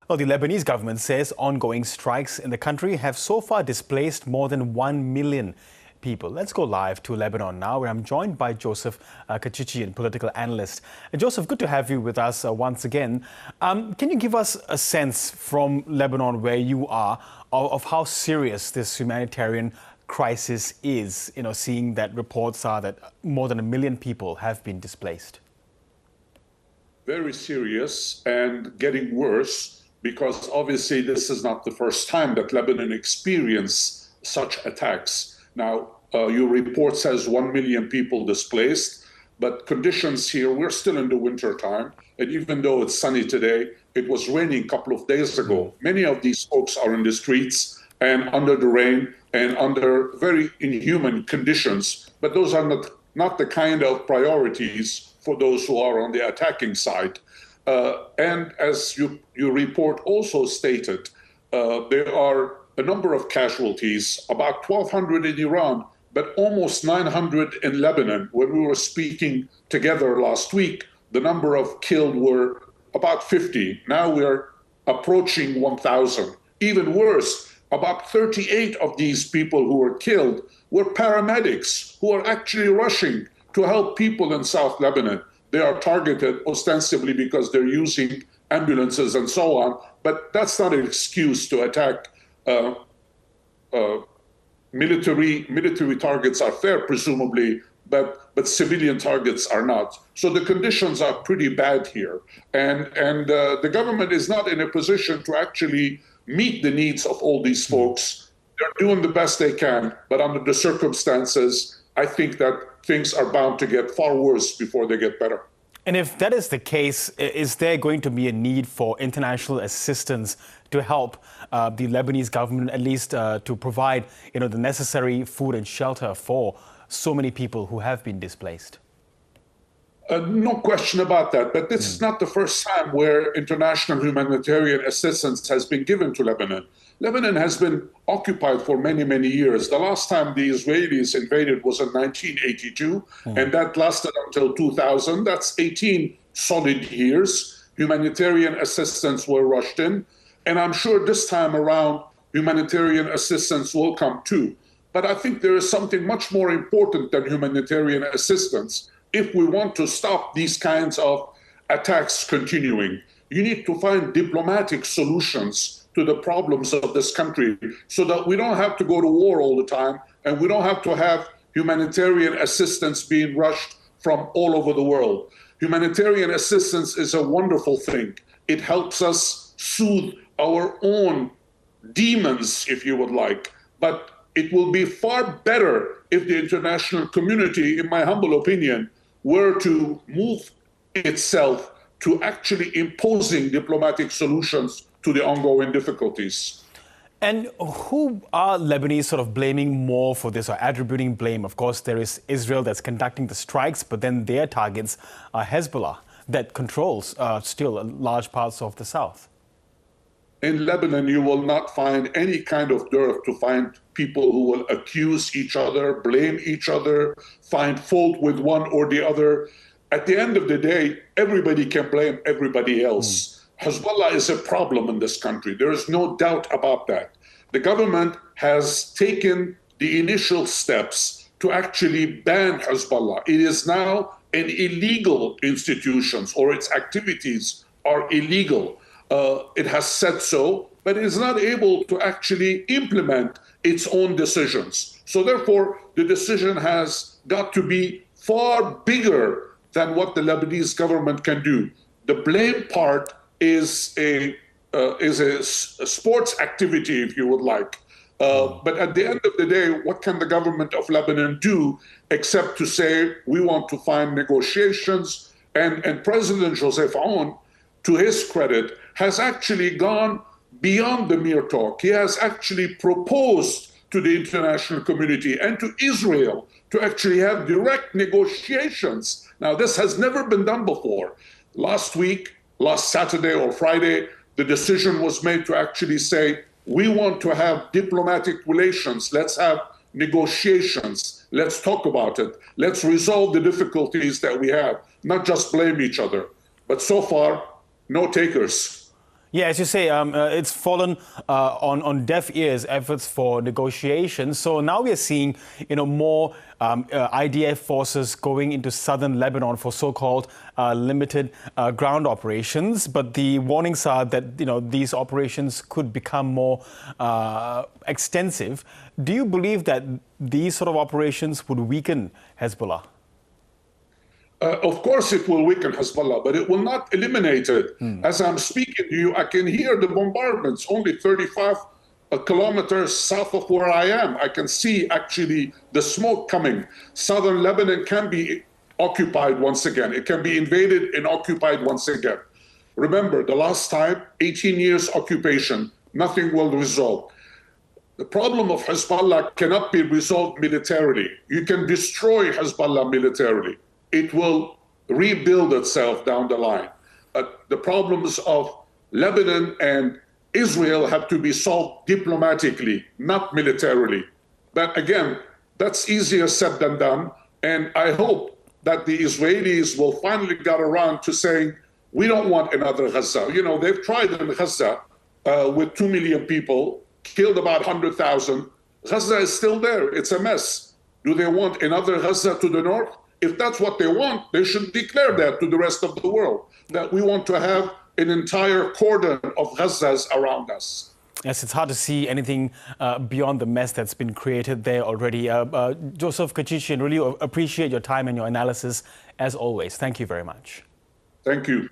Well, the Lebanese government says ongoing strikes in the country have so far displaced more than 1 million people. Let's go live to Lebanon now, where I'm joined by Joseph Kachuchian, political analyst. Joseph, good to have you with us once again. Can you give us a sense from Lebanon, where you are, of how serious this humanitarian crisis is, seeing that reports are that more than 1 million people have been displaced? Very serious and getting worse, because obviously this is not the first time that Lebanon experienced such attacks. Now, your report says 1 million people displaced, but conditions here, we're still in the winter time, and even though it's sunny today, it was raining a couple of days ago. Many of these folks are in the streets and under the rain and under very inhuman conditions, but those are not the kind of priorities for those who are on the attacking side. And as your report also stated, there are a number of casualties, about 1,200 in Iran, but almost 900 in Lebanon. When we were speaking together last week, the number of killed were about 50. Now we're approaching 1,000. Even worse, about 38 of these people who were killed were paramedics who are actually rushing to help people in South Lebanon. They are targeted ostensibly because they're using ambulances and so on, but that's not an excuse to attack military targets are fair, presumably, but civilian targets are not. So the conditions are pretty bad here. And the government is not in a position to actually meet the needs of all these folks. They're doing the best they can, but under the circumstances, I think that things are bound to get far worse before they get better. And if that is the case, is there going to be a need for international assistance to help the Lebanese government, at least to provide, the necessary food and shelter for so many people who have been displaced? No question about that. But this is not the first time where international humanitarian assistance has been given to Lebanon. Lebanon has been occupied for many, many years. The last time the Israelis invaded was in 1982, and that lasted until 2000. That's 18 solid years. Humanitarian assistance were rushed in, and I'm sure this time around, humanitarian assistance will come too. But I think there is something much more important than humanitarian assistance. If we want to stop these kinds of attacks continuing, you need to find diplomatic solutions to the problems of this country so that we don't have to go to war all the time and we don't have to have humanitarian assistance being rushed from all over the world. Humanitarian assistance is a wonderful thing. It helps us soothe our own demons, if you would like, but it will be far better if the international community, in my humble opinion, were to move itself to actually imposing diplomatic solutions to the ongoing difficulties. And who are Lebanese sort of blaming more for this, or attributing blame? Of course, there is Israel that's conducting the strikes, but then their targets are Hezbollah that controls still large parts of the south. In Lebanon, you will not find any kind of dearth to find people who will accuse each other, blame each other, find fault with one or the other. At the end of the day, everybody can blame everybody else. Hezbollah is a problem in this country. There is no doubt about that. The government has taken the initial steps to actually ban Hezbollah. It is now an illegal institution, or its activities are illegal. It has said so, but it is not able to actually implement its own decisions. So therefore, the decision has got to be far bigger than what the Lebanese government can do. The blame part is a sports activity, if you would like. But at the end of the day, what can the government of Lebanon do except to say, we want to find negotiations? And President Joseph Aoun, to his credit, has actually gone beyond the mere talk. He has actually proposed to the international community and to Israel to actually have direct negotiations. Now, this has never been done before. Last Saturday or Friday, the decision was made to actually say, we want to have diplomatic relations. Let's have negotiations. Let's talk about it. Let's resolve the difficulties that we have, not just blame each other. But so far, no takers. Yeah, as you say, it's fallen on deaf ears, efforts for negotiations. So now we are seeing, more IDF forces going into southern Lebanon for so-called limited ground operations. But the warnings are that, these operations could become more extensive. Do you believe that these sort of operations would weaken Hezbollah? Of course, it will weaken Hezbollah, but it will not eliminate it. As I'm speaking to you, I can hear the bombardments only 35 kilometers south of where I am. I can see actually the smoke coming. Southern Lebanon can be occupied once again. It can be invaded and occupied once again. Remember, the last time, 18 years occupation, nothing will resolve. The problem of Hezbollah cannot be resolved militarily. You can destroy Hezbollah militarily. It will rebuild itself down the line. The problems of Lebanon and Israel have to be solved diplomatically, not militarily. But again, that's easier said than done. And I hope that the Israelis will finally get around to saying, we don't want another Gaza. They've tried in Gaza with 2 million people, killed about 100,000. Gaza is still there. It's a mess. Do they want another Gaza to the north? If that's what they want, they should declare that to the rest of the world, that we want to have an entire cordon of Gazas around us. Yes, it's hard to see anything beyond the mess that's been created there already. Joseph Kéchichian, really appreciate your time and your analysis as always. Thank you very much. Thank you.